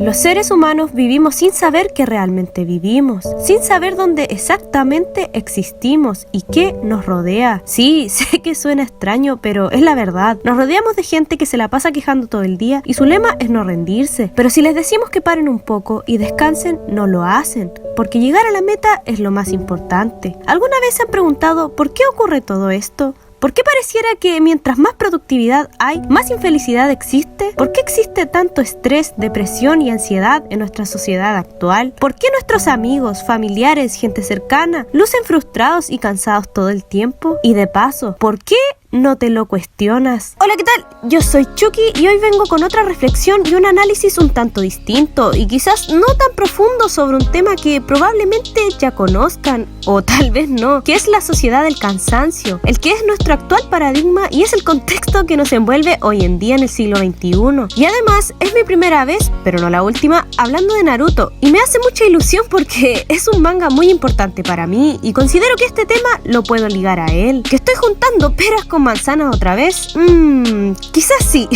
Los seres humanos vivimos sin saber que realmente vivimos, sin saber dónde exactamente existimos y qué nos rodea. Sí, sé que suena extraño, pero es la verdad. Nos rodeamos de gente que se la pasa quejando todo el día y su lema es no rendirse. Pero si les decimos que paren un poco y descansen, no lo hacen, porque llegar a la meta es lo más importante. ¿Alguna vez se han preguntado por qué ocurre todo esto? ¿Por qué pareciera que mientras más productividad hay, más infelicidad existe? ¿Por qué existe tanto estrés, depresión y ansiedad en nuestra sociedad actual? ¿Por qué nuestros amigos, familiares, gente cercana lucen frustrados y cansados todo el tiempo? Y de paso, ¿por qué no te lo cuestionas? Hola, ¿qué tal? Yo soy Chucky y hoy vengo con otra reflexión y un análisis un tanto distinto y quizás no tan profundo sobre un tema que probablemente ya conozcan o tal vez no, que es la sociedad del cansancio, el que es nuestro actual paradigma y es el contexto que nos envuelve hoy en día en el siglo XXI. Y además es mi primera vez, pero no la última, hablando de Naruto y me hace mucha ilusión porque es un manga muy importante para mí y considero que este tema lo puedo ligar a él. ¿Que estoy juntando peras con manzanas otra vez? Quizás sí,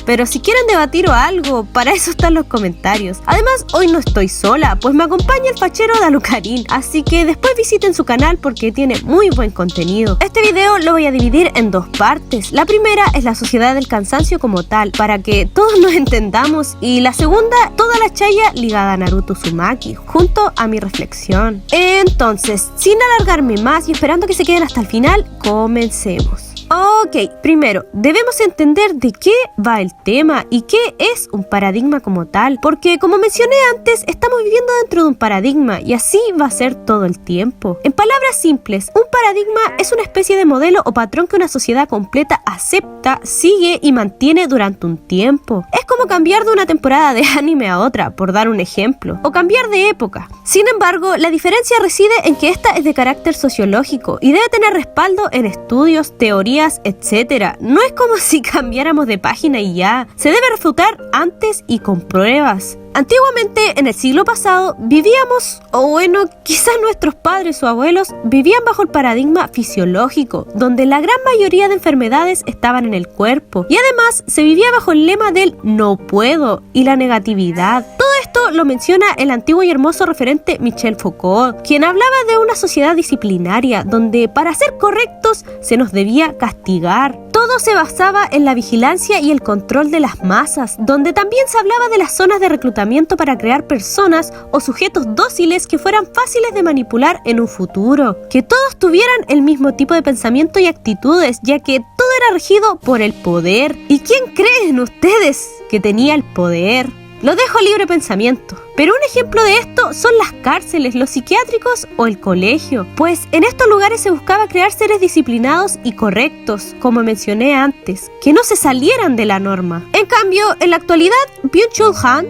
pero si quieren debatir o algo, para eso están los comentarios. Además, hoy no estoy sola, pues me acompaña el fachero de Alucarín, así que después visiten su canal porque tiene muy buen contenido. Este video lo voy a dividir en dos partes. La primera es la sociedad del cansancio como tal, para que todos nos entendamos, y la segunda, toda la chaya ligada a Naruto Uzumaki, junto a mi reflexión. Entonces, sin alargarme más y esperando que se queden hasta el final, comencemos. Ok, primero, debemos entender de qué va el tema y qué es un paradigma como tal, porque como mencioné antes, estamos viviendo dentro de un paradigma y así va a ser todo el tiempo. En palabras simples, un paradigma es una especie de modelo o patrón que una sociedad completa acepta, sigue y mantiene durante un tiempo. Es como cambiar de una temporada de anime a otra, por dar un ejemplo, o cambiar de época. Sin embargo, la diferencia reside en que esta es de carácter sociológico y debe tener respaldo en estudios, teorías, etcétera. No es como si cambiáramos de página y ya. Se debe refutar antes y con pruebas. Antiguamente, en el siglo pasado, vivíamos, o bueno, quizás nuestros padres o abuelos vivían bajo el paradigma fisiológico, donde la gran mayoría de enfermedades estaban en el cuerpo, y además se vivía bajo el lema del no puedo y la negatividad. Todo esto lo menciona el antiguo y hermoso referente Michel Foucault, quien hablaba de una sociedad disciplinaria, donde para ser correctos se nos debía castigar. Todo se basaba en la vigilancia y el control de las masas, donde también se hablaba de las zonas de reclutamiento para crear personas o sujetos dóciles que fueran fáciles de manipular en un futuro. Que todos tuvieran el mismo tipo de pensamiento y actitudes, ya que todo era regido por el poder. ¿Y quién creen ustedes que tenía el poder? Lo dejo a libre pensamiento. Pero un ejemplo de esto son las cárceles, los psiquiátricos o el colegio, pues en estos lugares se buscaba crear seres disciplinados y correctos, como mencioné antes, que no se salieran de la norma. En cambio, en la actualidad, Byung-Chul Han,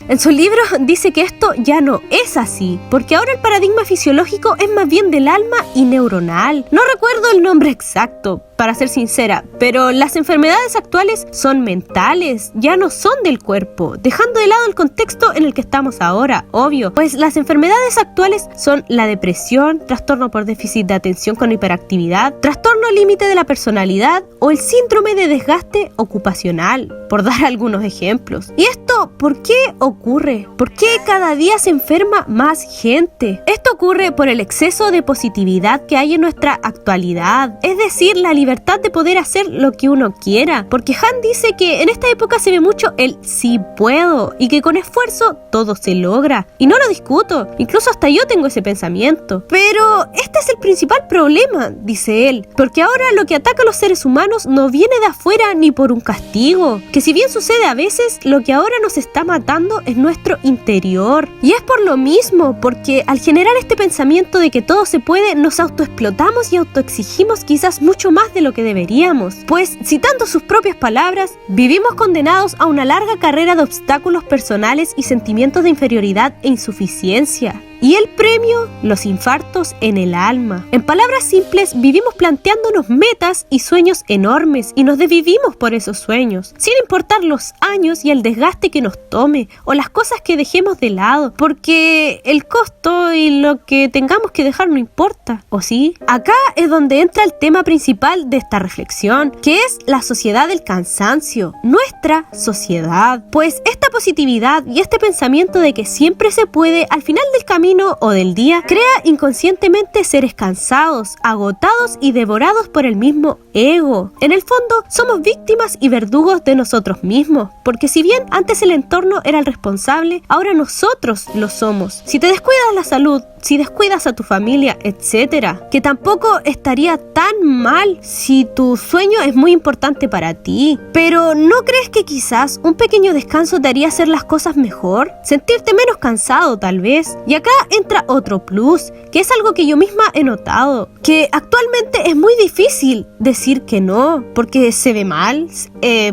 en su libro dice que esto ya no es así, porque ahora el paradigma fisiológico es más bien del alma y neuronal. No recuerdo el nombre exacto, para ser sincera, pero las enfermedades actuales son mentales, ya no son del cuerpo, dejando de lado el contexto en el que estamos ahora, obvio, pues las enfermedades actuales son la depresión, trastorno por déficit de atención con hiperactividad, trastorno límite de la personalidad o el síndrome de desgaste ocupacional, por dar algunos ejemplos. ¿Y esto por qué ocurre? ¿Por qué cada día se enferma más gente? Esto ocurre por el exceso de positividad que hay en nuestra actualidad, es decir, la libertad de poder hacer lo que uno quiera, porque Han dice que en esta época se ve mucho el sí puedo y que con esfuerzo todo se logra, y no lo discuto, incluso hasta yo tengo ese pensamiento, pero este es el principal problema, dice él, porque ahora lo que ataca a los seres humanos no viene de afuera ni por un castigo, que si bien sucede a veces, lo que ahora nos está matando es nuestro interior, y es por lo mismo, porque al generar este pensamiento de que todo se puede, nos autoexplotamos y autoexigimos quizás mucho más de lo que deberíamos, pues, citando sus propias palabras, vivimos condenados a una larga carrera de obstáculos personales y sentimientos de inferioridad e insuficiencia. Y el premio, los infartos en el alma. En palabras simples, vivimos planteándonos metas y sueños enormes y nos desvivimos por esos sueños, sin importar los años y el desgaste que nos tome o las cosas que dejemos de lado, porque el costo y lo que tengamos que dejar no importa, ¿o sí? Acá es donde entra el tema principal de esta reflexión, que es la sociedad del cansancio, nuestra sociedad. Pues esta positividad y este pensamiento de que siempre se puede, al final del camino o del día, crea inconscientemente seres cansados, agotados y devorados por el mismo ego. En el fondo, somos víctimas y verdugos de nosotros mismos, porque si bien antes el entorno era el responsable, ahora nosotros lo somos. Si te descuidas la salud, si descuidas a tu familia, etcétera, que tampoco estaría tan mal si tu sueño es muy importante para ti. Pero ¿no crees que quizás un pequeño descanso te haría hacer las cosas mejor? Sentirte menos cansado tal vez. Y acá entra otro plus, que es algo que yo misma he notado, que actualmente es muy difícil decir que no, porque se ve mal,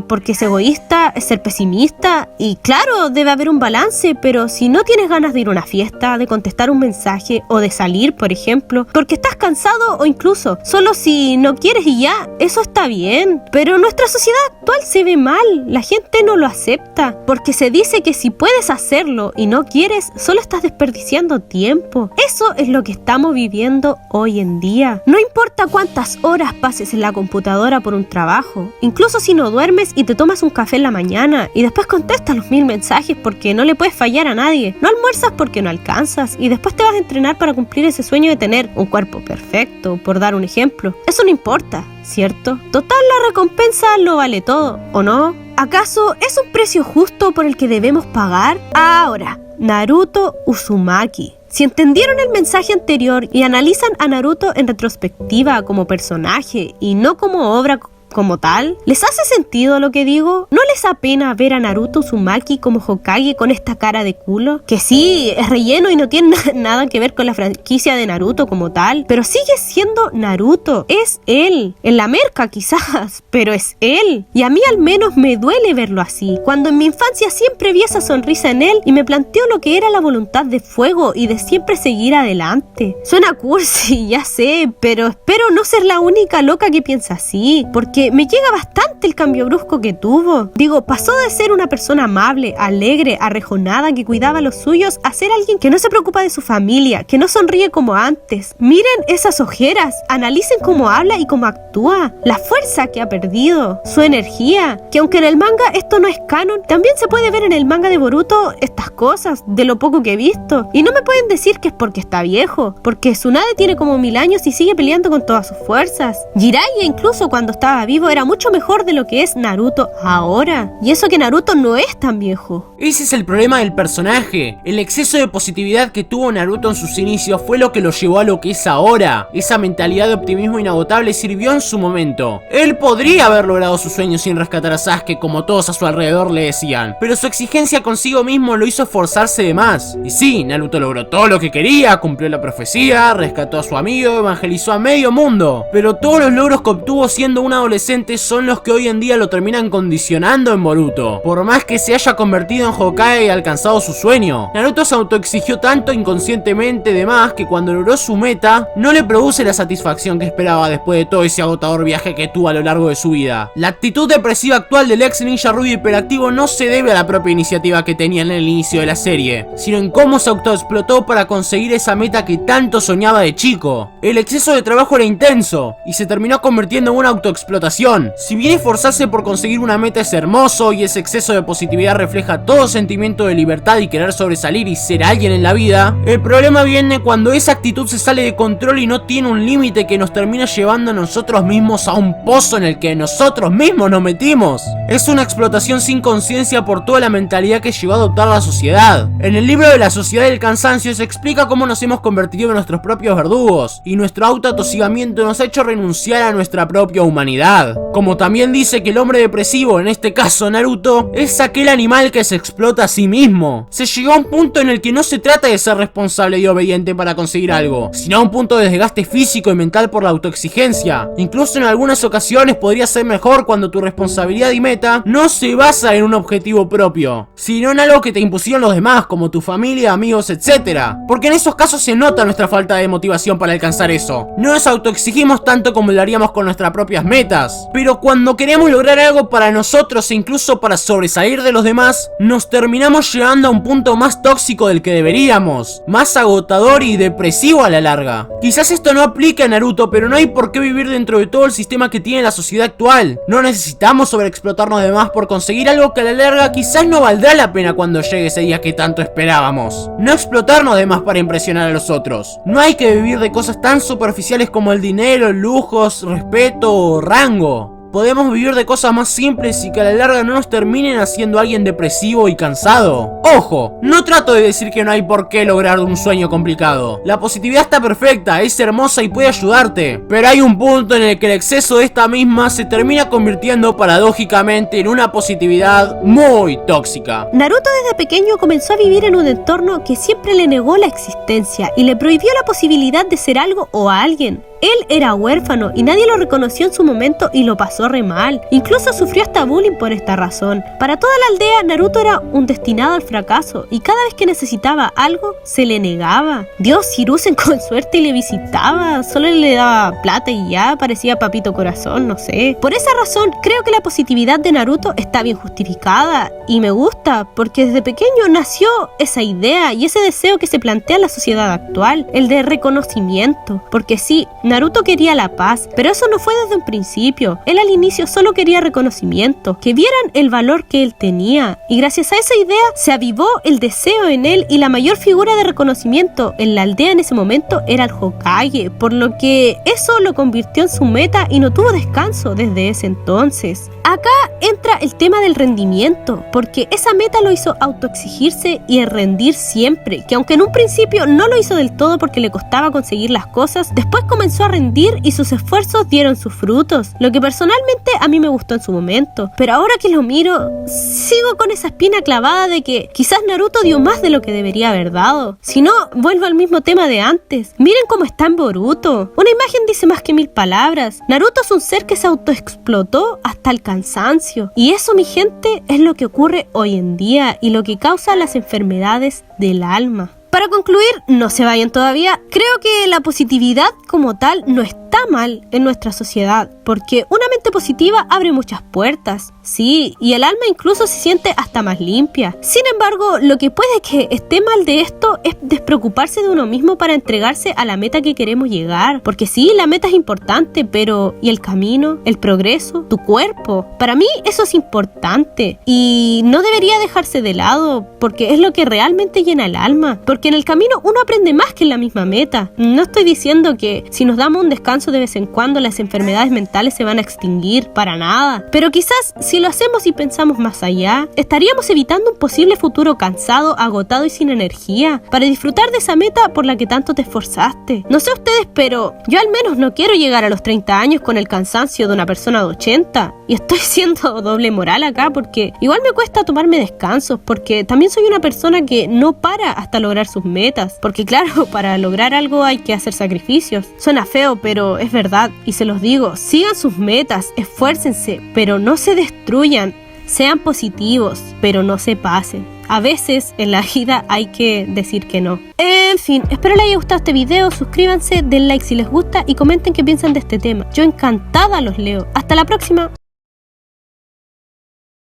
porque es egoísta, es ser pesimista, y claro, debe haber un balance, pero si no tienes ganas de ir a una fiesta, de contestar un mensaje o de salir, por ejemplo, porque estás cansado o incluso solo si no quieres y ya, eso está bien. Pero nuestra sociedad actual se ve mal, la gente no lo acepta, porque se dice que si puedes hacerlo y no quieres, solo estás desperdiciando tiempo. Eso es lo que estamos viviendo hoy en día. No importa cuántas horas pases en la computadora por un trabajo, incluso si no duermes y te tomas un café en la mañana y después contestas los 1000 mensajes porque no le puedes fallar a nadie, no almuerzas porque no alcanzas y después te vas a entrenar para cumplir ese sueño de tener un cuerpo perfecto, por dar un ejemplo. Eso no importa, ¿cierto? Total, la recompensa lo vale todo, ¿o no? ¿Acaso es un precio justo por el que debemos pagar? Ahora, Naruto Uzumaki. Si entendieron el mensaje anterior y analizan a Naruto en retrospectiva como personaje y no como obra como tal, ¿les hace sentido lo que digo? ¿No les apena ver a Naruto Uzumaki como Hokage con esta cara de culo? Que sí, es relleno y no tiene nada que ver con la franquicia de Naruto como tal, pero sigue siendo Naruto, es él, en la merca quizás, pero es él, y a mí al menos me duele verlo así, cuando en mi infancia siempre vi esa sonrisa en él y me planteó lo que era la voluntad de fuego y de siempre seguir adelante. Suena cursi, ya sé, pero espero no ser la única loca que piensa así, porque me llega bastante el cambio brusco que tuvo. Digo, pasó de ser una persona amable, alegre, arrejonada, que cuidaba a los suyos, a ser alguien que no se preocupa de su familia, que no sonríe como antes. Miren esas ojeras, analicen cómo habla y cómo actúa, la fuerza que ha perdido, su energía, que aunque en el manga esto no es canon, también se puede ver en el manga de Boruto estas cosas, de lo poco que he visto. Y no me pueden decir que es porque está viejo, porque Tsunade tiene como 1000 años y sigue peleando con todas sus fuerzas. Jiraiya incluso cuando estaba vivo era mucho mejor de lo que es Naruto ahora. Y eso que Naruto no es tan viejo. Ese es el problema del personaje. El exceso de positividad que tuvo Naruto en sus inicios fue lo que lo llevó a lo que es ahora. Esa mentalidad de optimismo inagotable sirvió en su momento. Él podría haber logrado sus sueños sin rescatar a Sasuke como todos a su alrededor le decían, pero su exigencia consigo mismo lo hizo esforzarse de más. Y sí, Naruto logró todo lo que quería, cumplió la profecía, rescató a su amigo, evangelizó a medio mundo, pero todos los logros que obtuvo siendo un adolescente son los que hoy en día lo terminan condicionando en Boruto. Por más que se haya convertido en Hokage y alcanzado su sueño, Naruto se autoexigió tanto inconscientemente de más que cuando logró su meta, no le produce la satisfacción que esperaba después de todo ese agotador viaje que tuvo a lo largo de su vida. La actitud depresiva actual del ex ninja rubio hiperactivo no se debe a la propia iniciativa que tenía en el inicio de la serie, sino en cómo se autoexplotó para conseguir esa meta que tanto soñaba de chico. El exceso de trabajo era intenso y se terminó convirtiendo en una autoexplotación. Si bien esforzarse por conseguir una meta es hermoso y ese exceso de positividad refleja todo sentimiento de libertad y querer sobresalir y ser alguien en la vida, el problema viene cuando esa actitud se sale de control y no tiene un límite que nos termina llevando a nosotros mismos a un pozo en el que nosotros mismos nos metimos. Es una explotación sin conciencia por toda la mentalidad que llegó a adoptar la sociedad. En el libro de la sociedad del cansancio se explica cómo nos hemos convertido en nuestros propios verdugos y nuestro autoatosigamiento nos ha hecho renunciar a nuestra propia humanidad. verdad. Como también dice que el hombre depresivo, en este caso Naruto, es aquel animal que se explota a sí mismo. Se llegó a un punto en el que no se trata de ser responsable y obediente para conseguir algo, sino a un punto de desgaste físico y mental por la autoexigencia. Incluso en algunas ocasiones podría ser mejor cuando tu responsabilidad y meta no se basa en un objetivo propio, sino en algo que te impusieron los demás, como tu familia, amigos, etc. Porque en esos casos se nota nuestra falta de motivación para alcanzar eso. No nos autoexigimos tanto como lo haríamos con nuestras propias metas, pero cuando queremos lograr algo para nosotros e incluso para sobresalir de los demás, nos terminamos llevando a un punto más tóxico del que deberíamos, más agotador y depresivo a la larga. Quizás esto no aplique a Naruto, pero no hay por qué vivir dentro de todo el sistema que tiene la sociedad actual. No necesitamos sobreexplotarnos de más por conseguir algo que a la larga quizás no valdrá la pena cuando llegue ese día que tanto esperábamos. No explotarnos de más para impresionar a los otros. No hay que vivir de cosas tan superficiales como el dinero, lujos, respeto o rango. Podemos vivir de cosas más simples y que a la larga no nos terminen haciendo alguien depresivo y cansado. Ojo, no trato de decir que no hay por qué lograr un sueño complicado. La positividad está perfecta, es hermosa y puede ayudarte. Pero hay un punto en el que el exceso de esta misma se termina convirtiendo paradójicamente en una positividad muy tóxica. Naruto desde pequeño comenzó a vivir en un entorno que siempre le negó la existencia y le prohibió la posibilidad de ser algo o a alguien. Él era huérfano y nadie lo reconoció en su momento y lo pasó re mal. Incluso sufrió hasta bullying por esta razón. Para toda la aldea, Naruto era un destinado al fracaso y cada vez que necesitaba algo, se le negaba. Dios Hiruzen con suerte le visitaba, solo le daba plata y ya parecía papito corazón, no sé. Por esa razón, creo que la positividad de Naruto está bien justificada y me gusta porque desde pequeño nació esa idea y ese deseo que se plantea en la sociedad actual, el de reconocimiento. Porque sí, Naruto quería la paz, pero eso no fue desde un principio. Él al inicio solo quería reconocimiento, que vieran el valor que él tenía. Y gracias a esa idea se avivó el deseo en él y la mayor figura de reconocimiento en la aldea en ese momento era el Hokage, por lo que eso lo convirtió en su meta y no tuvo descanso desde ese entonces. Acá entra el tema del rendimiento, porque esa meta lo hizo autoexigirse y rendir siempre, que aunque en un principio no lo hizo del todo porque le costaba conseguir las cosas, después comenzó a rendir y sus esfuerzos dieron sus frutos, lo que personalmente a mí me gustó en su momento. Pero ahora que lo miro, sigo con esa espina clavada de que quizás Naruto dio más de lo que debería haber dado. Si no, vuelvo al mismo tema de antes. Miren cómo está en Boruto. Una imagen dice más que 1000 palabras. Naruto es un ser que se autoexplotó hasta el cansancio. Y eso, mi gente, es lo que ocurre hoy en día y lo que causa las enfermedades del alma. Para concluir, no se vayan todavía, creo que la positividad como tal no está mal en nuestra sociedad, porque una mente positiva abre muchas puertas, sí, y el alma incluso se siente hasta más limpia. Sin embargo, lo que puede que esté mal de esto es despreocuparse de uno mismo para entregarse a la meta que queremos llegar, porque sí, la meta es importante, pero ¿y el camino? ¿El progreso? ¿Tu cuerpo? Para mí eso es importante y no debería dejarse de lado, porque es lo que realmente llena el alma, porque en el camino uno aprende más que en la misma meta. No estoy diciendo que si nos damos un descanso de vez en cuando las enfermedades mentales se van a extinguir, para nada, pero quizás si lo hacemos y pensamos más allá, estaríamos evitando un posible futuro cansado, agotado y sin energía para disfrutar de esa meta por la que tanto te esforzaste. No sé ustedes, pero yo al menos no quiero llegar a los 30 años con el cansancio de una persona de 80, y estoy siendo doble moral acá porque igual me cuesta tomarme descansos, porque también soy una persona que no para hasta lograr sus metas, porque claro, para lograr algo hay que hacer sacrificios. Suena feo, pero es verdad, y se los digo, sigan sus metas, esfuércense, pero no se destruyan, sean positivos, pero no se pasen. A veces en la vida hay que decir que no. En fin, espero les haya gustado este video, suscríbanse, den like si les gusta y comenten qué piensan de este tema. Yo encantada los leo. Hasta la próxima.